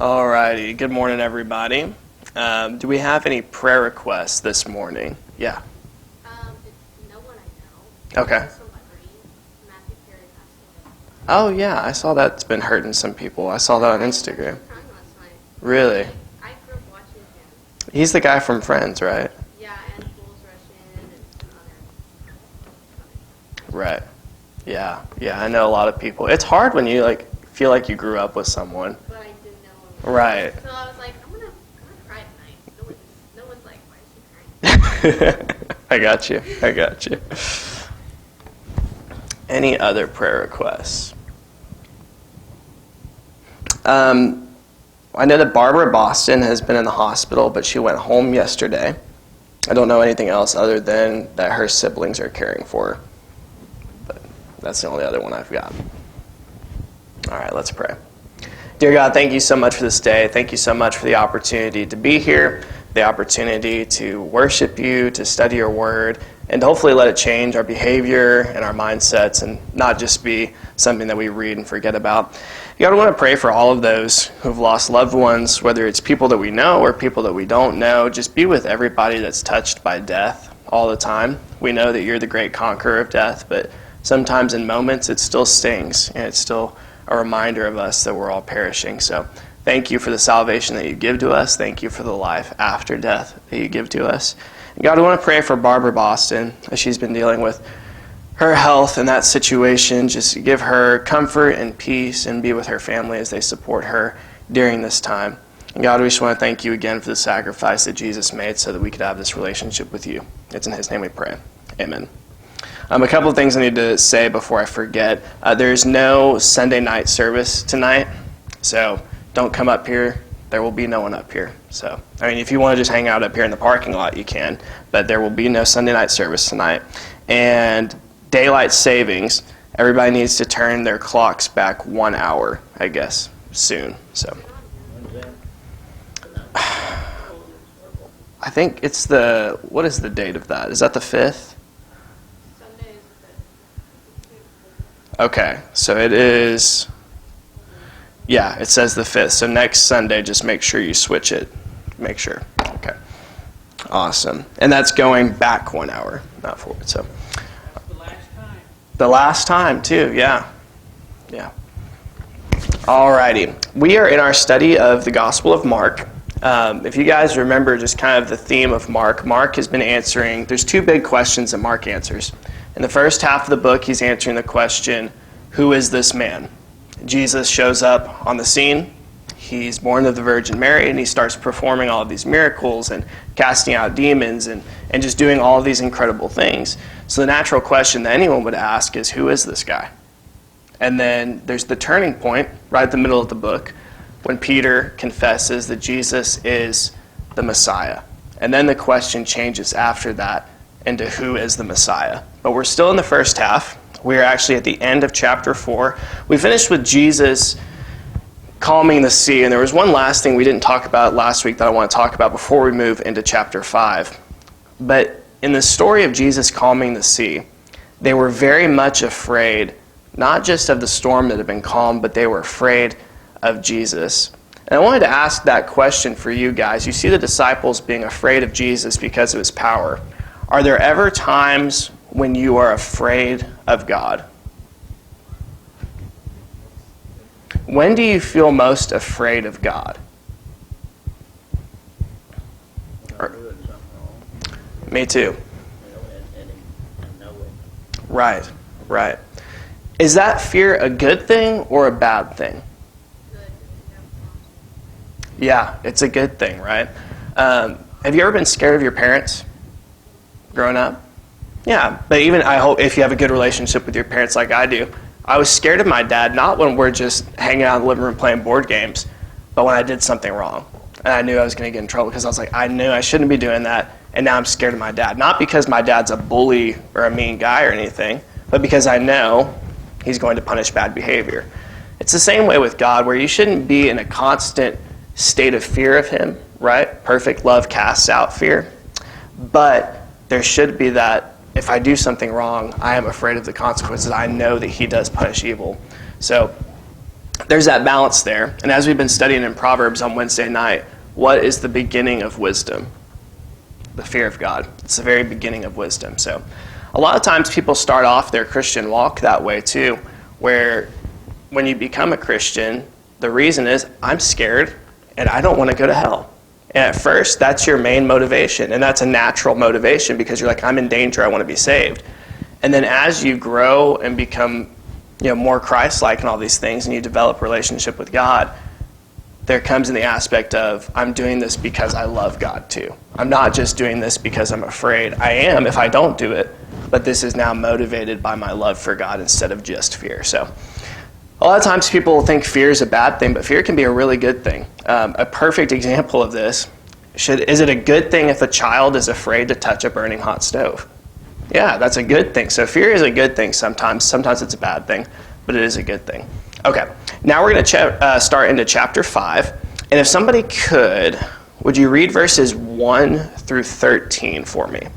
All righty. Good morning, everybody. Do we have any prayer requests this morning? Yeah. It's no one I know. Okay. Celebrity. Matthew Perry passed away. Oh, yeah. I saw that's been hurting some people. I saw that on Instagram. I was crying last night. Really? I grew up watching him. He's the guy from Friends, right? Yeah, and Fools Rush In and some other. Right. Yeah. Yeah, I know a lot of people. It's hard when you feel like you grew up with someone. But I didn't know him. Right. So I was like, I'm gonna cry tonight. No one's like, why is she crying? I got you. Any other prayer requests? I know that Barbara Boston has been in the hospital, but she went home yesterday. I don't know anything else other than that her siblings are caring for her. But that's the only other one I've got. All right, let's pray. Dear God, thank you so much for this day. Thank you so much for the opportunity to be here, the opportunity to worship you, to study your word, and to hopefully let it change our behavior and our mindsets and not just be something that we read and forget about. God, I want to pray for all of those who've lost loved ones, whether it's people that we know or people that we don't know. Just be with everybody that's touched by death all the time. We know that you're the great conqueror of death, but sometimes in moments it still stings, and it's still a reminder of us that we're all perishing. So thank you for the salvation that you give to us. Thank you for the life after death that you give to us. And God, I want to pray for Barbara Boston as she's been dealing with her health in that situation. Just give her comfort and peace and be with her family as they support her during this time. And God, we just want to thank you again for the sacrifice that Jesus made so that we could have this relationship with you. It's in his name we pray. Amen. A couple of things I need to say before I forget. There's no Sunday night service tonight, so don't come up here. There will be no one up here. So, if you want to just hang out up here in the parking lot, you can, but there will be no Sunday night service tonight. And daylight savings, everybody needs to turn their clocks back 1 hour, I guess, soon. So, I think it's what is the date of that? Is that the 5th? Okay, so it is, it says the 5th. So next Sunday, just make sure you switch it. Make sure. Okay. Awesome. And that's going back 1 hour, not forward. So the last time. The last time, too, yeah. Alrighty. We are in our study of the Gospel of Mark. If you guys remember just kind of the theme of Mark has been answering, there's two big questions that Mark answers. In the first half of the book, he's answering the question, who is this man? Jesus shows up on the scene. He's born of the Virgin Mary, and he starts performing all of these miracles and casting out demons and just doing all of these incredible things. So the natural question that anyone would ask is, who is this guy? And then there's the turning point right at the middle of the book when Peter confesses that Jesus is the Messiah. And then the question changes after that into who is the Messiah. But we're still in the first half. We're actually at the end of chapter 4. We finished with Jesus calming the sea, and there was one last thing we didn't talk about last week that I want to talk about before we move into chapter 5. But in the story of Jesus calming the sea, they were very much afraid, not just of the storm that had been calmed, but they were afraid of Jesus. And I wanted to ask that question for you guys. You see the disciples being afraid of Jesus because of his power. Are there ever times when you are afraid of God? When do you feel most afraid of God? Me too. Right. Is that fear a good thing or a bad thing? Yeah, it's a good thing, right? Have you ever been scared of your parents growing up? Yeah, but even I hope if you have a good relationship with your parents like I do, I was scared of my dad, not when we're just hanging out in the living room playing board games, but when I did something wrong. And I knew I was going to get in trouble because I was like, I knew I shouldn't be doing that, and now I'm scared of my dad. Not because my dad's a bully or a mean guy or anything, but because I know he's going to punish bad behavior. It's the same way with God, where you shouldn't be in a constant state of fear of him, right? Perfect love casts out fear. But there should be that if I do something wrong, I am afraid of the consequences. I know that he does punish evil. So there's that balance there. And as we've been studying in Proverbs on Wednesday night, what is the beginning of wisdom? The fear of God. It's the very beginning of wisdom. So a lot of times people start off their Christian walk that way too, where when you become a Christian, the reason is, I'm scared and I don't want to go to hell. And at first, that's your main motivation. And that's a natural motivation because you're like, I'm in danger, I want to be saved. And then as you grow and become more Christ-like and all these things, and you develop a relationship with God, there comes in the aspect of, I'm doing this because I love God too. I'm not just doing this because I'm afraid. I am if I don't do it, but this is now motivated by my love for God instead of just fear. So a lot of times people think fear is a bad thing, but fear can be a really good thing. A perfect example of this, is it a good thing if a child is afraid to touch a burning hot stove? Yeah, that's a good thing. So fear is a good thing sometimes. Sometimes it's a bad thing, but it is a good thing. Okay, now we're going to start into chapter 5. And if somebody could, would you read verses 1 through 13 for me?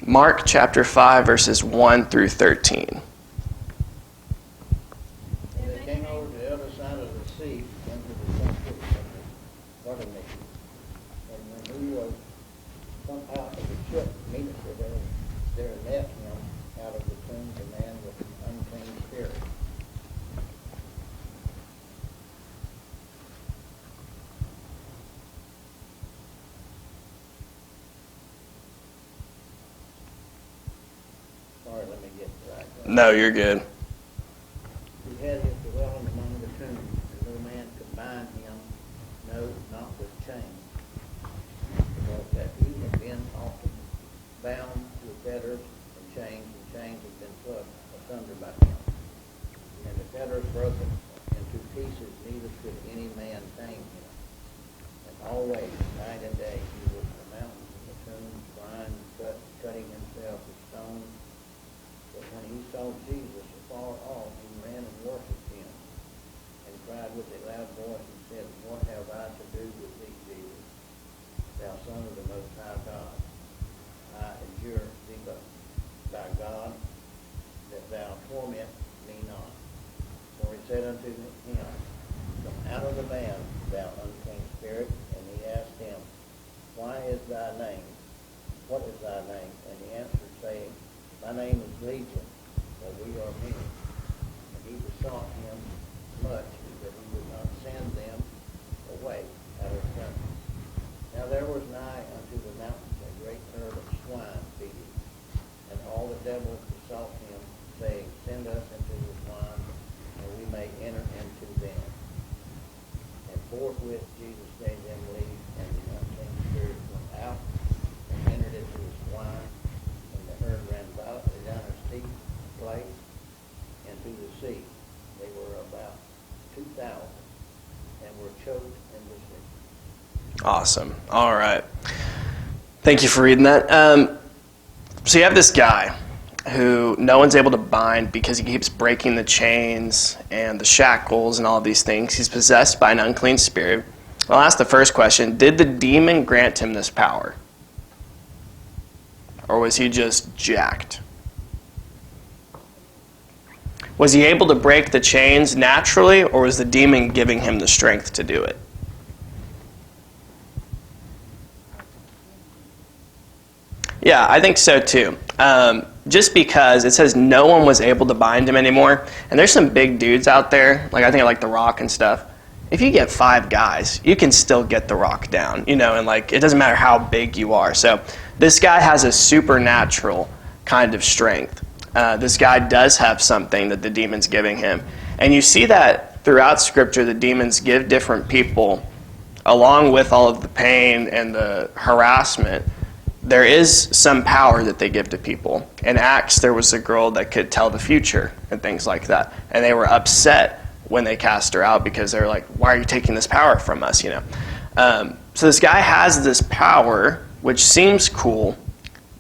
Mark chapter 5, verses 1 through 13. And they came over to the other side of the sea, into the country of Ptolemais. And when he was come out of the ship, immediately there met him out of the tombs a man with an unclean spirit. Sorry, let me get the right one. No, you're good. Who had his dwelling among the tombs, and no man could bind him, no, not with chains, because that he had been often bound with fetters and chains had been plucked asunder by him. And the fetters broken into pieces, neither could any man tame him. And always, night and day, he was in the mountains and the tombs, blind, cutting himself with stones. But when he saw Jesus afar off, he ran and worshipped him, and cried with a loud voice and said, What have I to do with thee, Jesus, thou Son of the Most High God? I adjure thee by God that thou torment me not. For he said unto him, Come out of the man, thou unclean spirit. And he asked him, Why is thy name? What is thy name? And he answered, saying, My name is Legion, for we are many. And he besought him much that he would not send them away out of the country. Now there was nigh unto the mountains a great herd of swine feeding. And all the devils besought him, saying, Send us into the swine, and we may enter into them. And forthwith Jesus gave them leave, and the unclean spirits went out and entered into the swine, and the herd ran violently down a steep place into the sea. They were about 2,000, and were choked in the sea. Awesome. All right. Thank you for reading that. So you have this guy who no one's able to bind because he keeps breaking the chains and the shackles and all of these things. He's possessed by an unclean spirit. I'll ask the first question. Did the demon grant him this power? Or was he just jacked? Was he able to break the chains naturally, or was the demon giving him the strength to do it? Yeah, I think so too. Just because it says no one was able to bind him anymore, and there's some big dudes out there, like I think like The Rock and stuff. If you get 5 guys, you can still get The Rock down, and like it doesn't matter how big you are. So this guy has a supernatural kind of strength. This guy does have something that the demon's giving him. And you see that throughout Scripture, the demons give different people, along with all of the pain and the harassment, there is some power that they give to people. In Acts, there was a girl that could tell the future and things like that. And they were upset when they cast her out because they were like, why are you taking this power from us, So this guy has this power, which seems cool,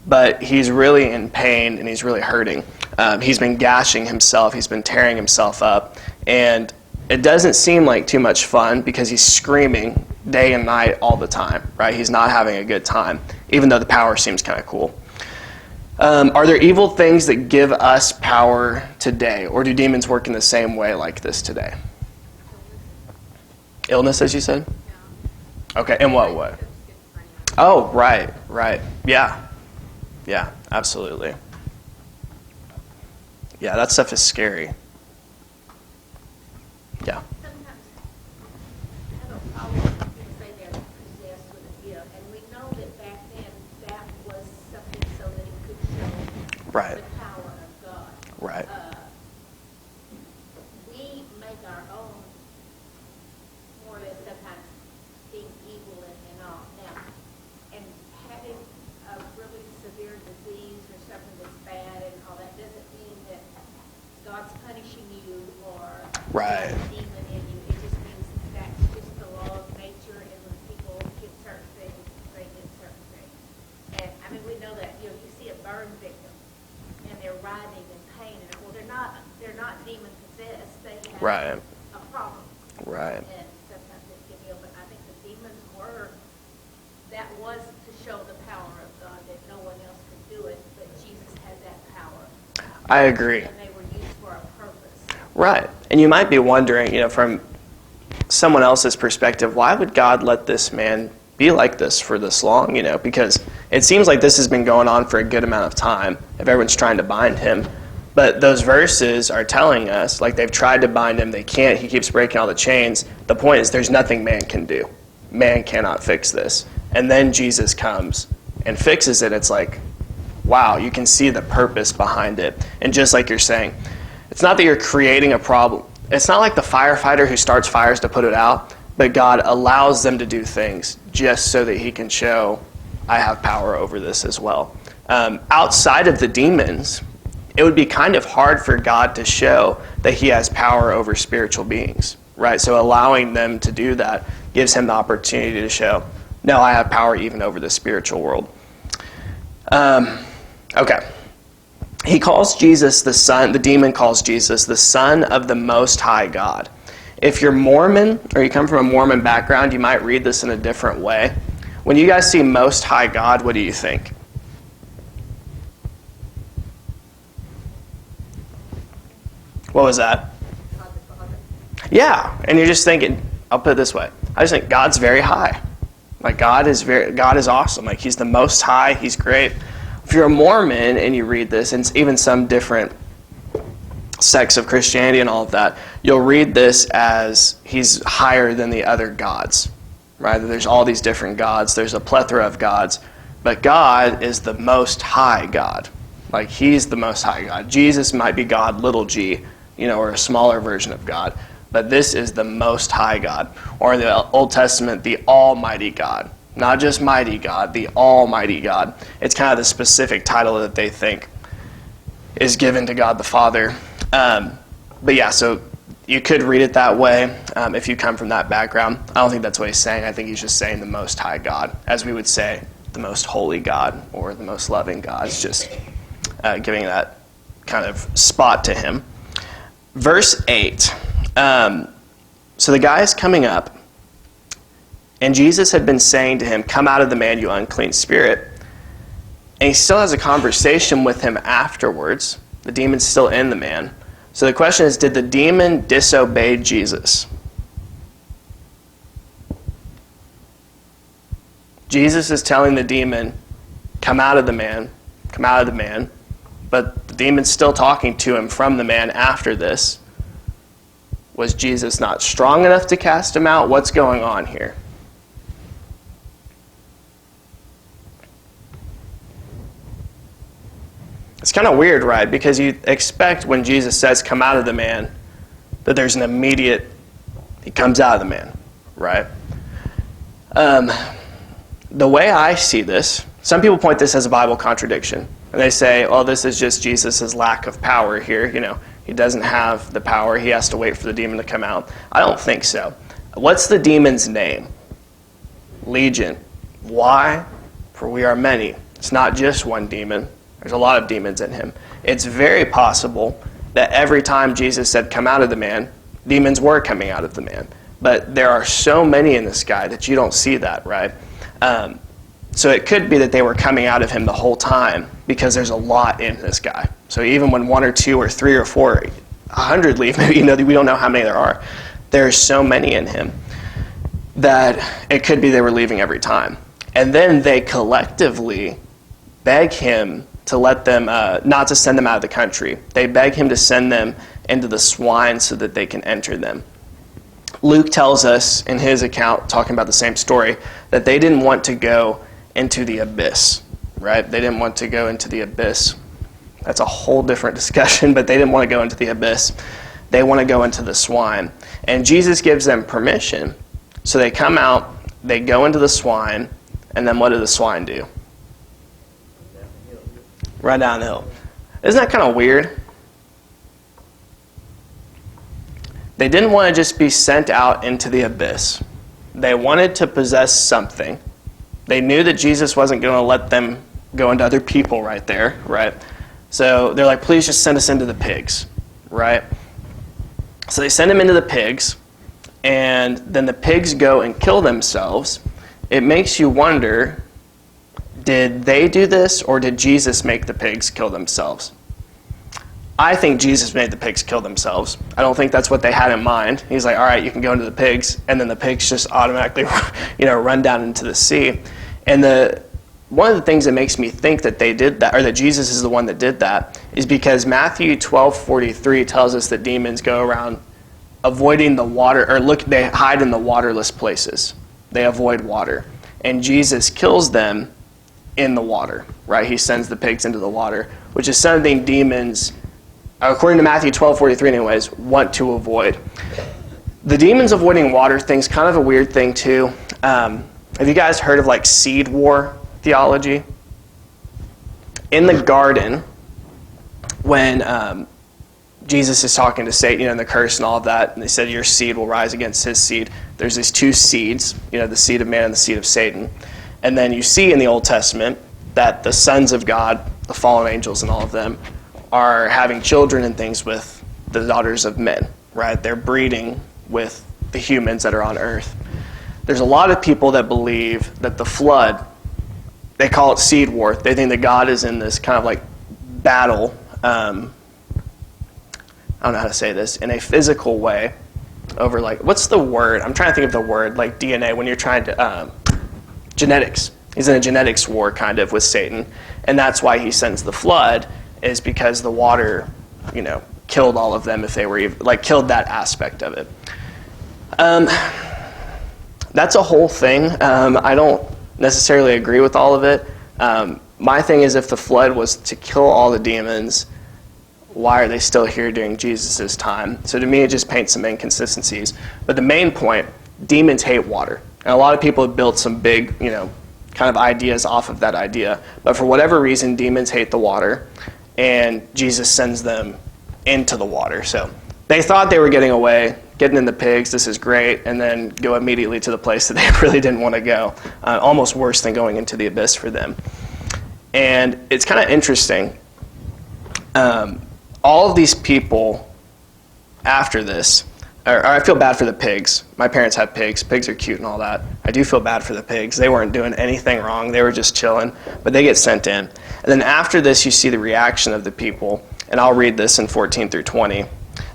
but he's really in pain and he's really hurting. He's been gashing himself. He's been tearing himself up. And it doesn't seem like too much fun because he's screaming day and night all the time, right? He's not having a good time, even though the power seems kind of cool. Are there evil things that give us power today, or do demons work in the same way like this today? Illness, as you said? Okay, in what way? Oh, right. Yeah, absolutely. Yeah, that stuff is scary. Yeah. Sometimes I have a problem when people say they're possessed with a gift, and we know that back then that was something so that it could show Right. the power of God. Right. We make our own, more or less sometimes being evil and all. Now, and having a really severe disease or something that's bad and all that doesn't mean that God's punishing you or Right. there's a demon in you. It just means that's just the law of nature, and when people get certain things, they get certain things. And I mean, we know that, you see a burn victim and they're writhing in pain, and well, they're not demon possessed. They have Right. a problem. Right. And sometimes it can heal, but I think the demons that was to show the power of God, that no one else could do it, but Jesus had that power. I agree. And they were used for a purpose. Right. And you might be wondering, from someone else's perspective, why would God let this man be like this for this long? Because it seems like this has been going on for a good amount of time if everyone's trying to bind him. But those verses are telling us, like, they've tried to bind him, they can't, he keeps breaking all the chains. The point is, there's nothing man can do. Man cannot fix this. And then Jesus comes and fixes it. It's like, wow, you can see the purpose behind it. And just like you're saying, it's not that you're creating a problem. It's not like the firefighter who starts fires to put it out, but God allows them to do things just so that he can show, I have power over this as well. Outside of the demons, it would be kind of hard for God to show that he has power over spiritual beings, right? So allowing them to do that gives him the opportunity to show, no, I have power even over the spiritual world. Okay. He calls Jesus the Son, the demon calls Jesus the Son of the Most High God. If you're Mormon, or you come from a Mormon background, you might read this in a different way. When you guys see Most High God, what do you think? What was that? Yeah, and you're just thinking, I'll put it this way. I just think God's very high. Like, God is awesome. Like, he's the Most High, he's great. If you're a Mormon and you read this, and even some different sects of Christianity and all of that, you'll read this as he's higher than the other gods, right? There's all these different gods. There's a plethora of gods. But God is the Most High God. Like, he's the Most High God. Jesus might be God, little g, or a smaller version of God. But this is the Most High God. Or in the Old Testament, the Almighty God. Not just mighty God, the Almighty God. It's kind of the specific title that they think is given to God the Father. But yeah, so you could read it that way if you come from that background. I don't think that's what he's saying. I think he's just saying the Most High God, as we would say the Most Holy God or the Most Loving God. It's just giving that kind of spot to him. Verse 8. So the guy is coming up, and Jesus had been saying to him, come out of the man, you unclean spirit. And he still has a conversation with him afterwards. The demon's still in the man. So the question is, did the demon disobey Jesus? Jesus is telling the demon, come out of the man, come out of the man. But the demon's still talking to him from the man after this. Was Jesus not strong enough to cast him out? What's going on here? It's kind of weird, right? Because you expect when Jesus says, come out of the man, that there's an immediate, he comes out of the man, right? The way I see this, some people point this as a Bible contradiction. And they say, well, this is just Jesus' lack of power here. He doesn't have the power. He has to wait for the demon to come out. I don't think so. What's the demon's name? Legion. Why? For we are many. It's not just one demon. There's a lot of demons in him. It's very possible that every time Jesus said, come out of the man, demons were coming out of the man. But there are so many in this guy that you don't see that, right? So it could be that they were coming out of him the whole time, because there's a lot in this guy. So even when 1 or 2 or 3 or 4, 100 leave, maybe, we don't know how many there are. There's so many in him that it could be they were leaving every time. And then they collectively beg him to let them, not to send them out of the country. They beg him to send them into the swine so that they can enter them. Luke tells us in his account, talking about the same story, that they didn't want to go into the abyss, right? They didn't want to go into the abyss. That's a whole different discussion, but they didn't want to go into the abyss. They want to go into the swine. And Jesus gives them permission. So they come out, they go into the swine, and then what do the swine do? Run down the hill. Isn't that kind of weird? They didn't want to just be sent out into the abyss. They wanted to possess something. They knew that Jesus wasn't going to let them go into other people right there, right? So they're like, please just send us into the pigs, right? So they send him into the pigs, and then the pigs go and kill themselves. It makes you wonder, did they do this, or did Jesus make the pigs kill themselves? I think Jesus made the pigs kill themselves. I don't think that's what they had in mind. He's like, all right, you can go into the pigs, and then the pigs just automatically, run down into the sea. And one of the things that makes me think that they did that, or that Jesus is the one that did that, is because Matthew 12:43 tells us that demons go around avoiding the water, they hide in the waterless places. They avoid water. And Jesus kills them in the water, right? He sends the pigs into the water, which is something demons, according to Matthew 12:43 anyways, want to avoid. The demons avoiding water thing's kind of a weird thing too. Have you guys heard of seed war theology? In the garden, when Jesus is talking to Satan, and the curse and all of that, and they said your seed will rise against his seed. There's these two seeds, the seed of man and the seed of Satan. And then you see in the Old Testament that the sons of God, the fallen angels and all of them, are having children and things with the daughters of men, right? They're breeding with the humans that are on earth. There's a lot of people that believe that the flood, they call it seed war. They think that God is in this kind of battle, I don't know how to say this, in a physical way over what's the word? I'm trying to think of the word, DNA, when you're trying to, genetics. He's in a genetics war kind of with Satan. And that's why he sends the flood, is because the water, killed all of them if they were even, killed that aspect of it. That's a whole thing. I don't necessarily agree with all of it. My thing is, if the flood was to kill all the demons, why are they still here during Jesus' time? So to me, it just paints some inconsistencies. But the main point, demons hate water. And a lot of people have built some big, kind of ideas off of that idea. But for whatever reason, demons hate the water, and Jesus sends them into the water. So they thought they were getting away, getting in the pigs, this is great, and then go immediately to the place that they really didn't want to go. Almost worse than going into the abyss for them. And it's kind of interesting. All of these people after this, or I feel bad for the pigs. My parents had pigs. Pigs are cute and all that. I do feel bad for the pigs. They weren't doing anything wrong. They were just chilling, but they get sent in. And then after this, you see the reaction of the people, and I'll read this in 14 through 20.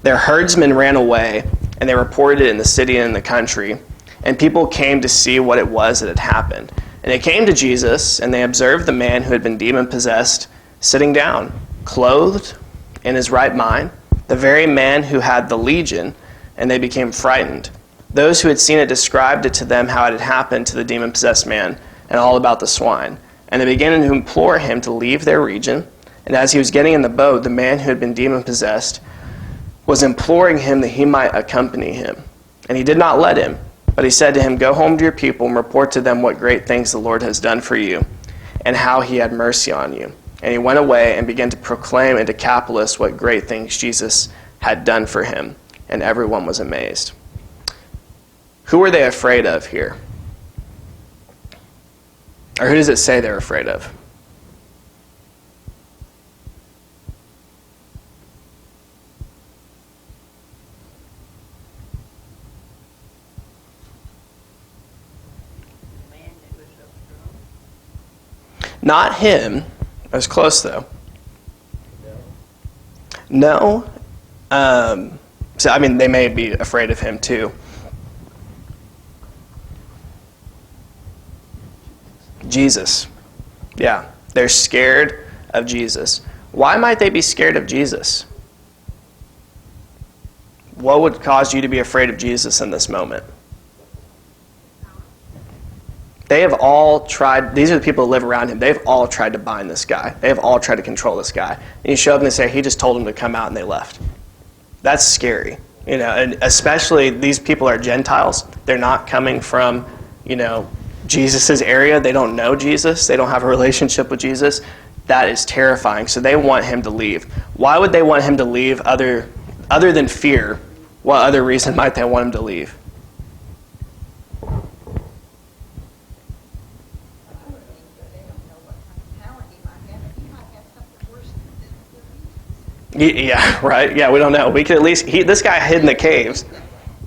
Their herdsmen ran away, and they reported it in the city and in the country, and people came to see what it was that had happened. And they came to Jesus, and they observed the man who had been demon-possessed sitting down, clothed in his right mind, the very man who had the legion, and they became frightened. Those who had seen it described it to them how it had happened to the demon-possessed man, and all about the swine. And they began to implore him to leave their region. And as he was getting in the boat, the man who had been demon-possessed was imploring him that he might accompany him. And he did not let him, but he said to him, "Go home to your people and report to them what great things the Lord has done for you, and how he had mercy on you." And he went away and began to proclaim in Decapolis what great things Jesus had done for him. And everyone was amazed. Who were they afraid of here? Or who does it say they're afraid of? Man that was so strong. Not him. I was close, though. No. So, I mean, they may be afraid of him, too. Jesus. Yeah, they're scared of Jesus. Why might they be scared of Jesus? What would cause you to be afraid of Jesus in this moment? They have all tried, these are the people who live around him, they've all tried to bind this guy. They have all tried to control this guy. And you show up and they say, he just told them to come out and they left. That's scary. You know, and especially these people are Gentiles. They're not coming from, you know, Jesus' area. They don't know Jesus. They don't have a relationship with Jesus. That is terrifying. So they want him to leave. Why would they want him to leave other than fear? What other reason might they want him to leave? Yeah, right. Yeah, we don't know. We could at least, this guy hid in the caves.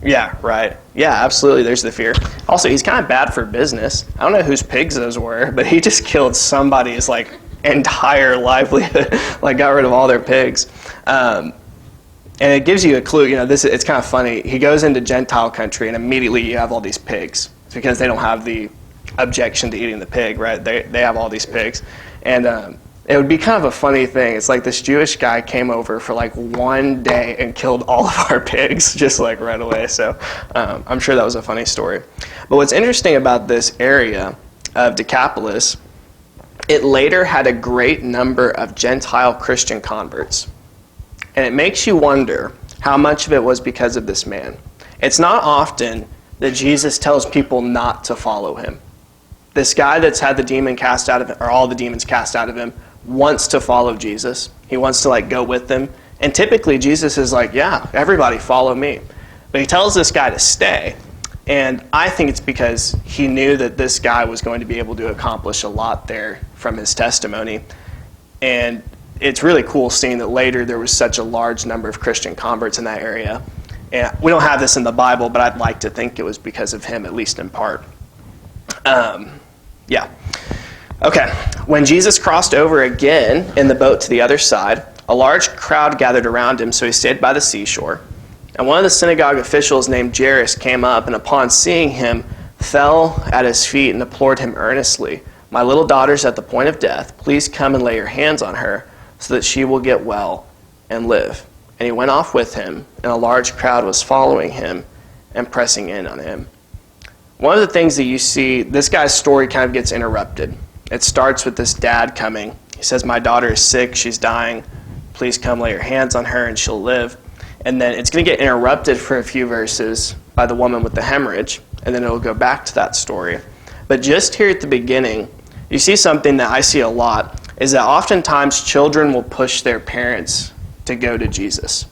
Yeah, right. Yeah, absolutely. There's the fear. Also, he's kind of bad for business. I don't know whose pigs those were, but he just killed somebody's like entire livelihood, like got rid of all their pigs. And it gives you a clue. You know, it's kind of funny. He goes into Gentile country, and immediately you have all these pigs. It's because they don't have the objection to eating the pig, right? They have all these pigs, and it would be kind of a funny thing. It's like this Jewish guy came over for like one day and killed all of our pigs just like right away. So I'm sure that was a funny story. But what's interesting about this area of Decapolis, it later had a great number of Gentile Christian converts. And it makes you wonder how much of it was because of this man. It's not often that Jesus tells people not to follow him. This guy that's had the demon cast out of him, or all the demons cast out of him, wants to follow Jesus. He wants to like go with them. And typically Jesus is like, yeah, everybody follow me. But he tells this guy to stay. And I think it's because he knew that this guy was going to be able to accomplish a lot there from his testimony. And it's really cool seeing that later there was such a large number of Christian converts in that area. And we don't have this in the Bible, but I'd like to think it was because of him, at least in part. Yeah. Okay, when Jesus crossed over again in the boat to the other side, a large crowd gathered around him, so he stayed by the seashore. And one of the synagogue officials named Jairus came up, and upon seeing him, fell at his feet and implored him earnestly, "My little daughter's at the point of death. Please come and lay your hands on her, so that she will get well and live." And he went off with him, and a large crowd was following him and pressing in on him. One of the things that you see, this guy's story kind of gets interrupted. It starts with this dad coming. He says, "My daughter is sick, she's dying. Please come lay your hands on her and she'll live." And then it's going to get interrupted for a few verses by the woman with the hemorrhage, and then it'll go back to that story. But just here at the beginning, you see something that I see a lot, is that oftentimes children will push their parents to go to Jesus.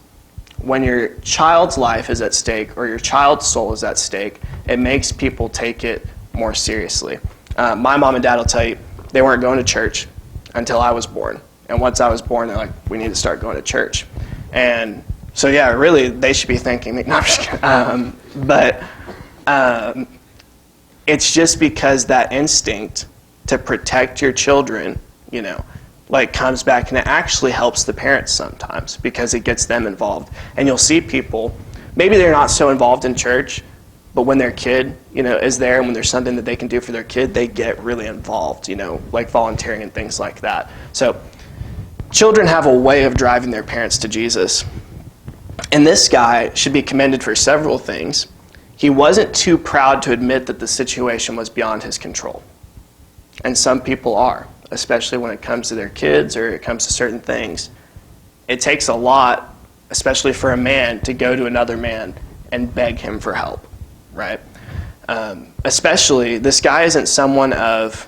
When your child's life is at stake or your child's soul is at stake, it makes people take it more seriously. My mom and dad will tell you they weren't going to church until I was born. And once I was born, they're like, we need to start going to church. And so, yeah, really, they should be thanking me. No, I'm just kidding. But it's just because that instinct to protect your children, you know, like comes back, and it actually helps the parents sometimes because it gets them involved. And you'll see people, maybe they're not so involved in church, but when their kid, you know, is there and when there's something that they can do for their kid, they get really involved, you know, like volunteering and things like that. So children have a way of driving their parents to Jesus. And this guy should be commended for several things. He wasn't too proud to admit that the situation was beyond his control. And some people are, especially when it comes to their kids or it comes to certain things. It takes a lot, especially for a man, to go to another man and beg him for help, right? Especially, this guy isn't someone of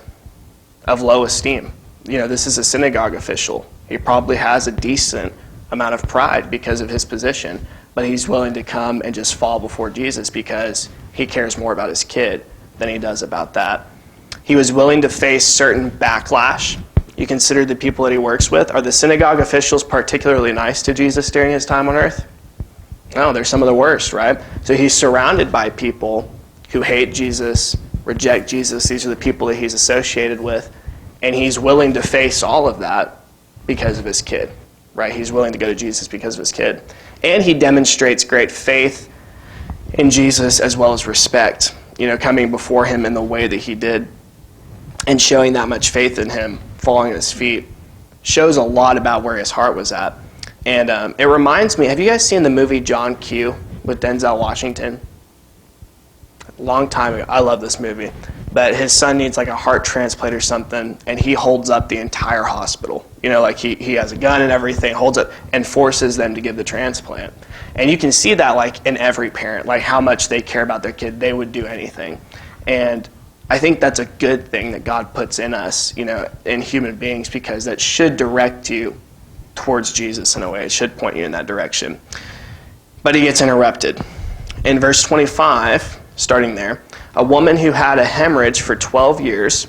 low esteem. You know, this is a synagogue official. He probably has a decent amount of pride because of his position, but he's willing to come and just fall before Jesus because he cares more about his kid than he does about that. He was willing to face certain backlash. You consider the people that he works with. Are the synagogue officials particularly nice to Jesus during his time on earth? No, they're some of the worst, right? So he's surrounded by people who hate Jesus, reject Jesus. These are the people that he's associated with. And he's willing to face all of that because of his kid, right? He's willing to go to Jesus because of his kid. And he demonstrates great faith in Jesus as well as respect, coming before him in the way that he did and showing that much faith in him, falling at his feet, shows a lot about where his heart was at. And it reminds me, have you guys seen the movie John Q with Denzel Washington? Long time ago. I love this movie. But his son needs like a heart transplant or something, and he holds up the entire hospital. Like he has a gun and everything, holds up and forces them to give the transplant. And you can see that like in every parent, like how much they care about their kid. They would do anything. And I think that's a good thing that God puts in us, in human beings, because that should direct you towards Jesus in a way. It should point you in that direction. But he gets interrupted. In verse 25, starting there, a woman who had a hemorrhage for 12 years,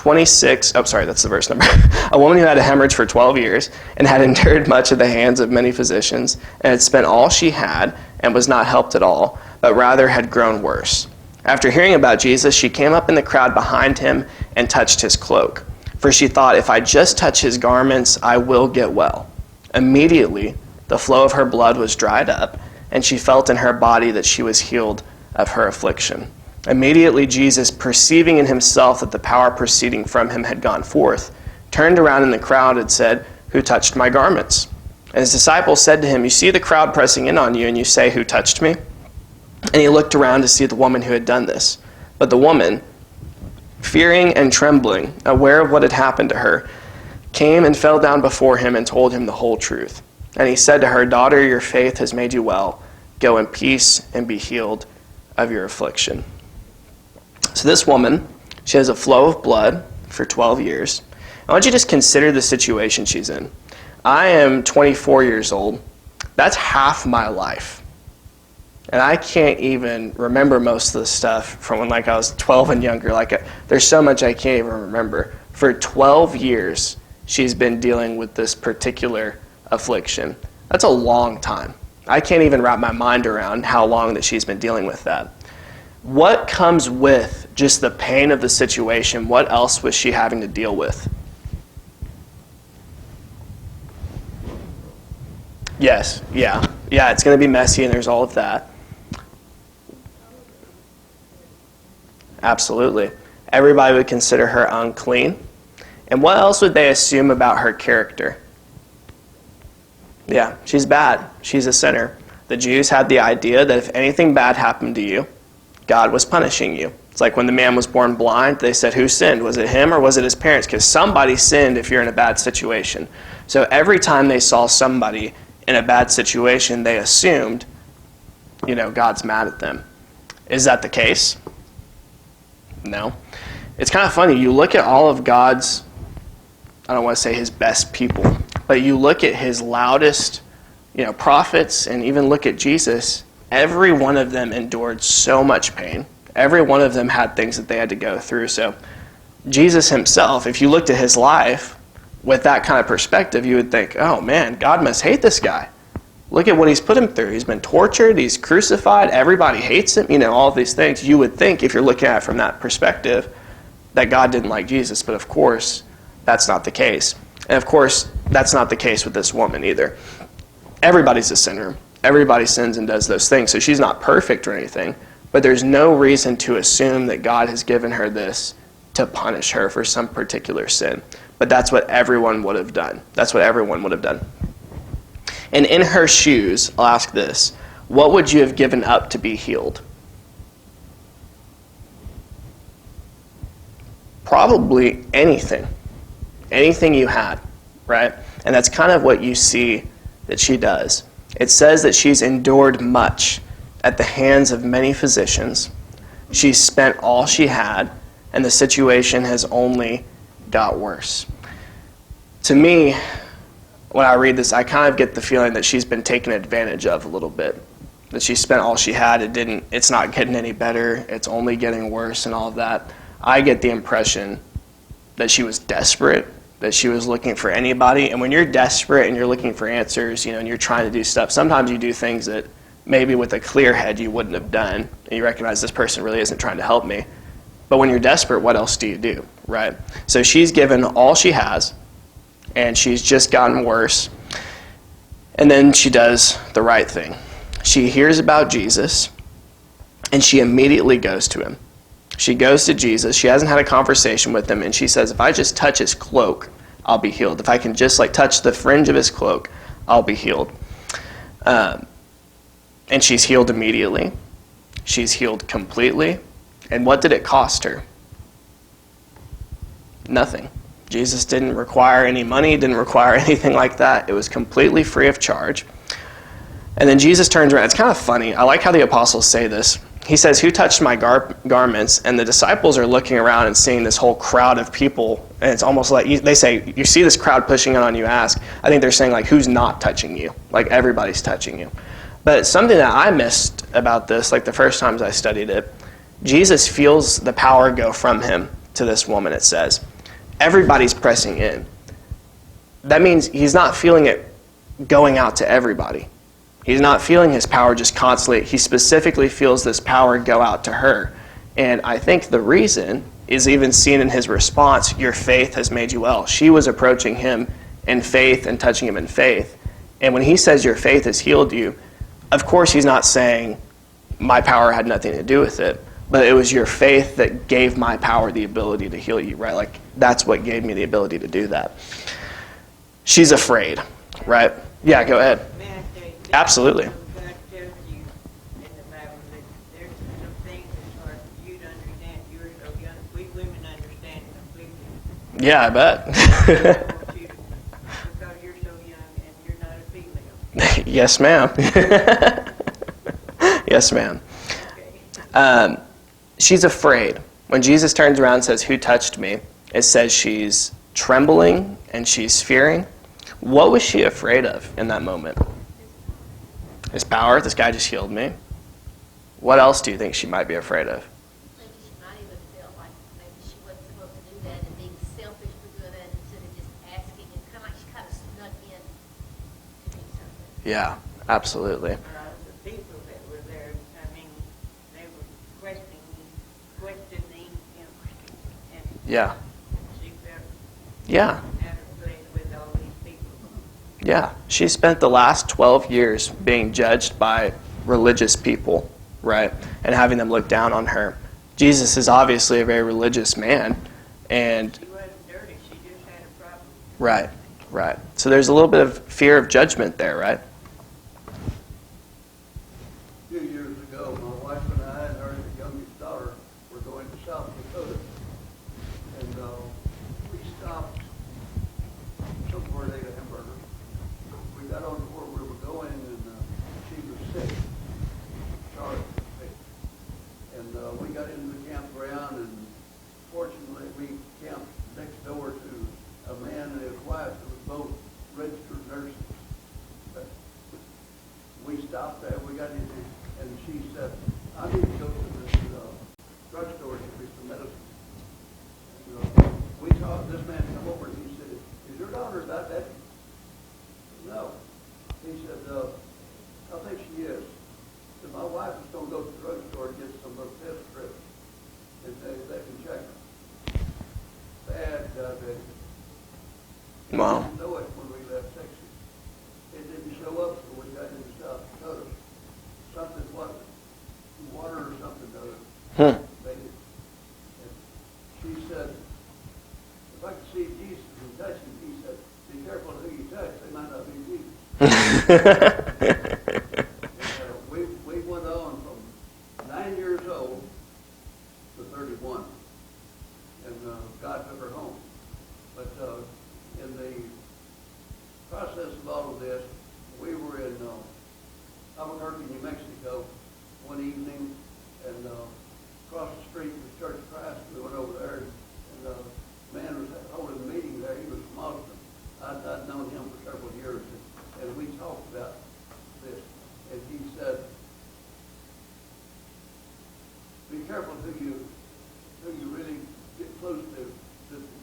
that's the verse number. A woman who had a hemorrhage for 12 years and had endured much at the hands of many physicians and had spent all she had and was not helped at all, but rather had grown worse. After hearing about Jesus, she came up in the crowd behind him and touched his cloak. For she thought, if I just touch his garments, I will get well. Immediately, the flow of her blood was dried up, and she felt in her body that she was healed of her affliction. Immediately Jesus, perceiving in himself that the power proceeding from him had gone forth, turned around in the crowd and said, "Who touched my garments?" And his disciples said to him, "You see the crowd pressing in on you, and you say, 'Who touched me?'" And he looked around to see the woman who had done this. But the woman, fearing and trembling, aware of what had happened to her, came and fell down before him and told him the whole truth. And he said to her, "Daughter, your faith has made you well. Go in peace and be healed of your affliction." So this woman, she has a flow of blood for 12 years. I want you to just consider the situation she's in. I am 24 years old. That's half my life. And I can't even remember most of the stuff from when I was 12 and younger. There's so much I can't even remember. For 12 years, she's been dealing with this particular affliction. That's a long time. I can't even wrap my mind around how long that she's been dealing with that. What comes with just the pain of the situation? What else was she having to deal with? Yes, yeah, it's going to be messy, and there's all of that. Absolutely. Everybody would consider her unclean. And what else would they assume about her character? Yeah, she's bad. She's a sinner. The Jews had the idea that if anything bad happened to you, God was punishing you. It's like when the man was born blind, they said, who sinned? Was it him or was it his parents? Because somebody sinned if you're in a bad situation. So every time they saw somebody in a bad situation, they assumed, God's mad at them. Is that the case? No. It's kind of funny. You look at all of God's, I don't want to say his best people, but you look at his loudest, prophets, and even look at Jesus. Every one of them endured so much pain. Every one of them had things that they had to go through. So Jesus himself, if you looked at his life with that kind of perspective, you would think, oh man, God must hate this guy. Look at what he's put him through. He's been tortured. He's crucified. Everybody hates him. All of these things. You would think, if you're looking at it from that perspective, that God didn't like Jesus. But of course, that's not the case. And of course, that's not the case with this woman either. Everybody's a sinner. Everybody sins and does those things. So she's not perfect or anything. But there's no reason to assume that God has given her this to punish her for some particular sin. But that's what everyone would have done. That's what everyone would have done. And in her shoes, I'll ask this, what would you have given up to be healed? Probably anything. Anything you had, right? And that's kind of what you see that she does. It says that she's endured much at the hands of many physicians. She's spent all she had, and the situation has only got worse. To me, when I read this, I kind of get the feeling that she's been taken advantage of a little bit. That she spent all she had. It's not getting any better. It's only getting worse and all of that. I get the impression that she was desperate, that she was looking for anybody. And when you're desperate and you're looking for answers, and you're trying to do stuff, sometimes you do things that maybe with a clear head you wouldn't have done. And you recognize this person really isn't trying to help me. But when you're desperate, what else do you do, right? So she's given all she has, and she's just gotten worse. And then she does the right thing. She hears about Jesus, and she immediately goes to him. She goes to Jesus. She hasn't had a conversation with him, and she says, if I just touch his cloak, I'll be healed. If I can just touch the fringe of his cloak, I'll be healed. And she's healed immediately. She's healed completely. And what did it cost her? Nothing. Jesus didn't require any money, didn't require anything like that. It was completely free of charge. And then Jesus turns around. It's kind of funny. I like how the apostles say this. He says, who touched my garments? And the disciples are looking around and seeing this whole crowd of people. And it's almost like, they say, you see this crowd pushing on you, ask. I think they're saying, who's not touching you? Everybody's touching you. But something that I missed about this, the first times I studied it, Jesus feels the power go from him to this woman, it says. Everybody's pressing in. That means he's not feeling it going out to everybody. He's not feeling his power just constantly. He specifically feels this power go out to her. And I think the reason is even seen in his response, your faith has made you well. She was approaching him in faith and touching him in faith. And when he says your faith has healed you, of course he's not saying my power had nothing to do with it, but it was your faith that gave my power the ability to heal you, right? That's what gave me the ability to do that. She's afraid, right? Yeah, go ahead. Absolutely. God tells you in the Bible that there's some things that's hard for you to understand. You're so young. We women understand completely. Yeah, I bet. Because you're so young and you're not a female. Yes, ma'am. Yes, ma'am. Okay. She's afraid. When Jesus turns around and says, who touched me? It says she's trembling and she's fearing. What was she afraid of in that moment? His power. This guy just healed me. What else do you think she might be afraid of? Maybe she might even feel like maybe she wasn't supposed to do that and being selfish for doing that instead of just asking. It's kind of like she kind of snuck in to do something. Yeah, absolutely. The people that were there, they were questioning him. And Yeah. she felt Yeah. out of place with all these people. Yeah. She spent the last 12 years being judged by religious people, right? And having them look down on her. Jesus is obviously a very religious man. And She wasn't dirty. She just had a problem. right. So there's a little bit of fear of judgment there, right? A few years ago, my wife and I and our youngest daughter were going to South Dakota. And we stopped somewhere to eat a hamburger. We got on to where we were going, and she was sick. Charlotte was sick. And we got into the campground, and fortunately we camped next door to a man and his wife that was both registered nurses. But we stopped there, we got into, and she said, I need to go to this drugstore to get me some medicine. And, we talked, this man come over and he said, is your daughter about that? No. He said, I think she is. Said, my wife is going to go to the drugstore and get some little test strips, and they can check her. Bad diabetes. Wow. We didn't know it when we left Texas. It didn't show up when we got into South Dakota. Something wasn't water or something other. Made it. And she said, if I could see Jesus and touch him, he said, be careful who you touch. They might not be Jesus. We went on from 9 years old to 31, and God took her home. But in the process of all of this, we were in Albuquerque, New Mexico, one evening, and across the street was Church of Christ. We went over there, and the man was holding a meeting there. He was from Austin. I'd known him for several years, and we talked about this. And he said, be careful who you really get close to.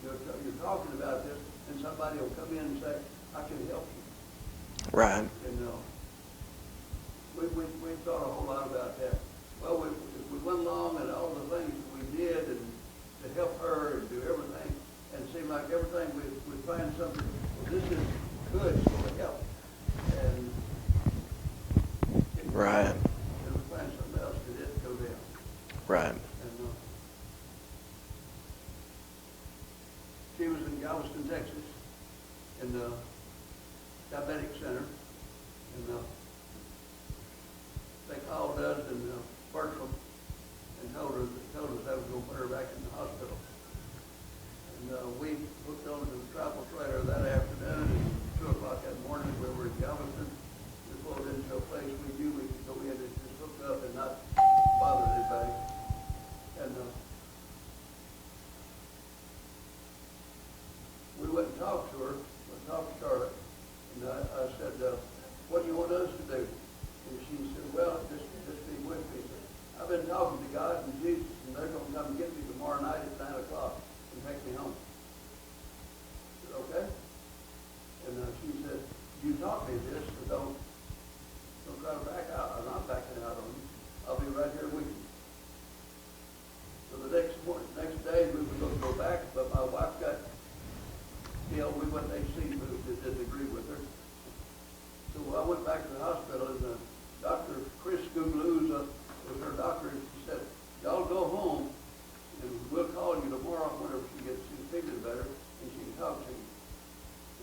You're talking about this, and somebody will come in and say, I can help you. Right. And we thought a whole lot about that. Well, we went along, and all the things that we did, and find something, well, this is good, so it help. And Right. and we find something else, it didn't go down. Right. And she was in Galveston, Texas, in the diabetic center, and they called us in Bertram and told us they was going to put her back in the hospital. And we hooked on to the travel trailer that afternoon, and 2 o'clock that morning we were in Galveston. We pulled into a place we knew we could go in and just hook up and not bother anybody. And we went and talked to her, went and talked to Charlotte, and I said, what do you want us to do? And she said, well, just be with me. I've been talking to God and Jesus, and they're going to come get me tomorrow night at 9 o'clock and take me home. I said, okay. And she said, you taught me this, so don't try to back out. I'm not backing out on you. I'll be right here with you. So the next day we were going to go back, but my wife got ill. We went to AC moved that didn't agree with her. So I went back to the hospital, and Dr. Chris Gugluzza was her doctor, and she said, y'all go home, and we'll call you tomorrow whenever she gets she's feeling better, and she can talk to you.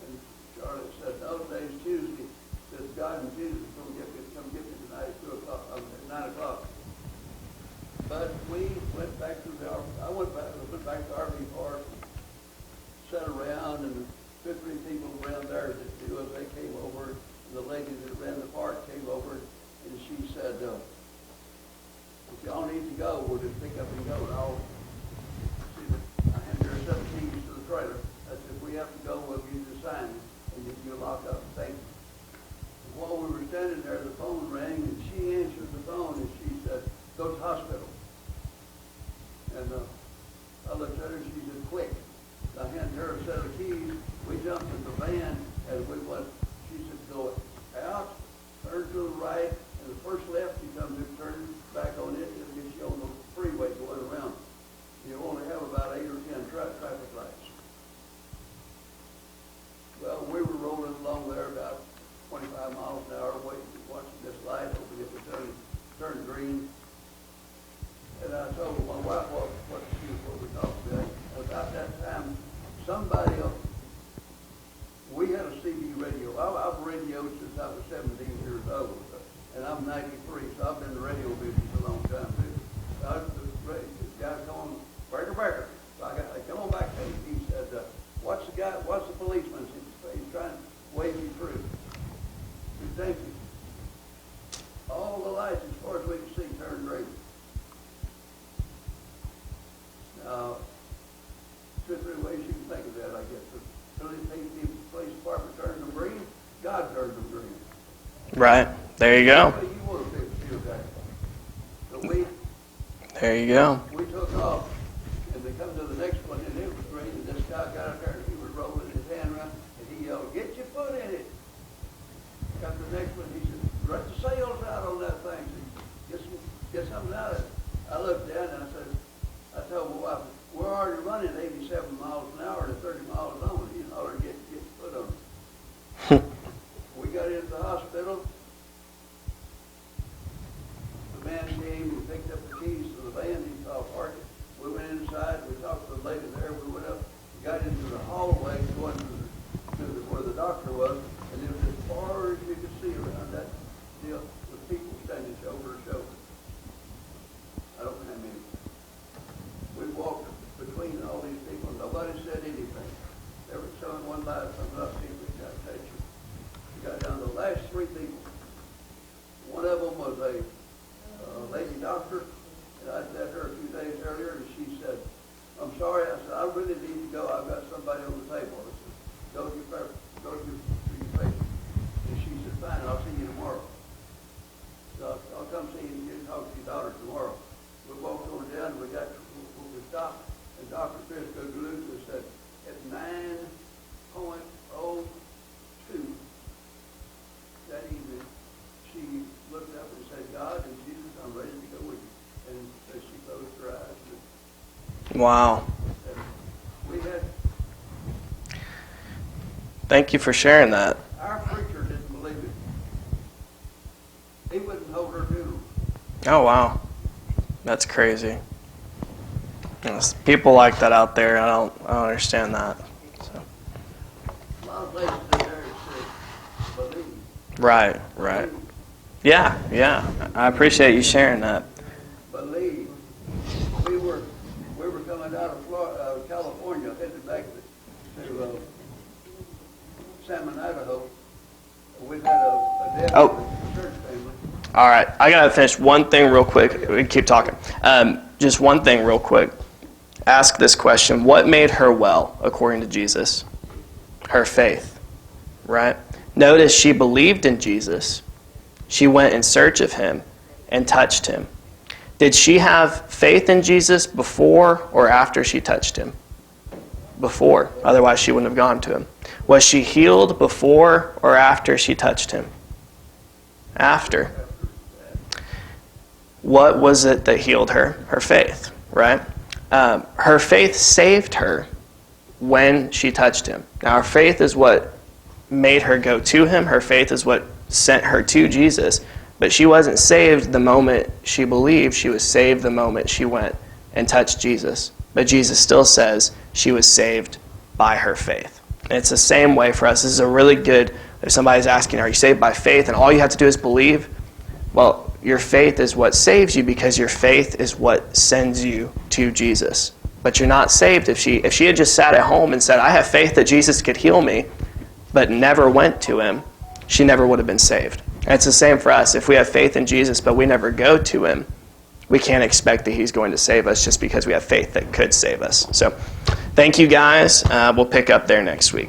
And Charlotte said, no, today's Tuesday. Says God and Jesus is going to come get me tonight at 2 o'clock, at 9 o'clock. But we went back to I went back to RV Park, and sat around, and 2 or 3 people around there that knew us, they came over, and the lady that ran the park came over, and she said, if y'all need to go, we'll just pick up and go. And I handed her 7 keys to the trailer. I said, if we have to go, we'll give you the sign, and you lock up. Thank you. And while we were standing there, the phone rang, and she answered the phone, and she said, go to the hospital. And I looked at her, and she said, quick. I handed her a set of keys. We jumped in the van, and we went. She said, go out, turn to the right, and the first left you come to, turn back on it, it'll get you on the freeway going around. You only have about 8 or 10 traffic lights. Well, we were rolling along there about 25 miles an hour, watching this light, hoping it would turn green. And I told my wife what we talked about. About that time, somebody else, we had a CB radio. I've radioed since I was 17 years old, and I'm 93, so I've been in the radio business a long time too. The guy come on, Breaker. So I come on back to him. He said, what's the policeman? He's trying to wave me through. He said, thank you. All the lights, as far as we can see, turned green. Now, 2 or 3 ways you can think of that, I guess. The police department turned them green, God turned them green. Right. There you go. Well, you want to feel that. So There you go. we took off, and they come to the next one, and it was green, and this guy got up there, and he was rolling his hand around, and he yelled, get your foot in it. Got to the next one, he said, rut the sails out on that thing. Get something out of it. I looked down, and I told my wife, we're already running 87 miles an hour to 30 miles an hour. You know, get your foot on it. We got into the hospital. The man came and picked up the keys to the van. He saw park it. We went inside. We talked to the lady there. We went up, got into the hallway going to where the doctor was, and it was as far as you could see around that deal with people standing shoulder to shoulder. I don't know how many. We walked between all these people. Nobody said anything. They were showing one by something up, see if we got a picture. We got down to the last 3 people. One of them was a lady doctor, and I met her a few days earlier, and she said, I'm sorry. I said, I really need to go. I've got somebody on the table. I said, go to your patient. And she said, fine, I'll see you tomorrow. So I'll come see you and talk to your daughter tomorrow. We walked on down, we stopped, and Dr. Chris Gugluzza said, at 9:02 that evening, she looked up and said, God and Jesus, I'm ready to go with you. And so she closed her eyes. Wow. We had Thank you for sharing that. Our preacher didn't believe it. He wouldn't hold her to. Oh, wow. That's crazy. Yes, people like that out there. I don't understand that. So. A lot of ladies in there said, believe. Right. Yeah. I appreciate you sharing that. Believe. We were coming out of California, headed back to Salmon, Idaho. We had a death Oh. in the church family. All right. I got to finish one thing real quick. We can keep talking. Just one thing real quick. Ask this question. What made her well, according to Jesus? Her faith. Right? Notice she believed in Jesus. She went in search of him and touched him. Did she have faith in Jesus before or after she touched him? Before. Otherwise, she wouldn't have gone to him. Was she healed before or after she touched him? After. What was it that healed her? Her faith, right? Her faith saved her when she touched him. Now, her faith is what made her go to him. Her faith is what sent her to Jesus. But she wasn't saved the moment she believed. She was saved the moment she went and touched Jesus. But Jesus still says she was saved by her faith. And it's the same way for us. This is a really good, if somebody's asking, are you saved by faith? And all you have to do is believe. Well, your faith is what saves you because your faith is what sends you to Jesus. But you're not saved if she had just sat at home and said, I have faith that Jesus could heal me, but never went to him, she never would have been saved. And it's the same for us. If we have faith in Jesus, but we never go to him, we can't expect that he's going to save us just because we have faith that could save us. So thank you, guys. We'll pick up there next week.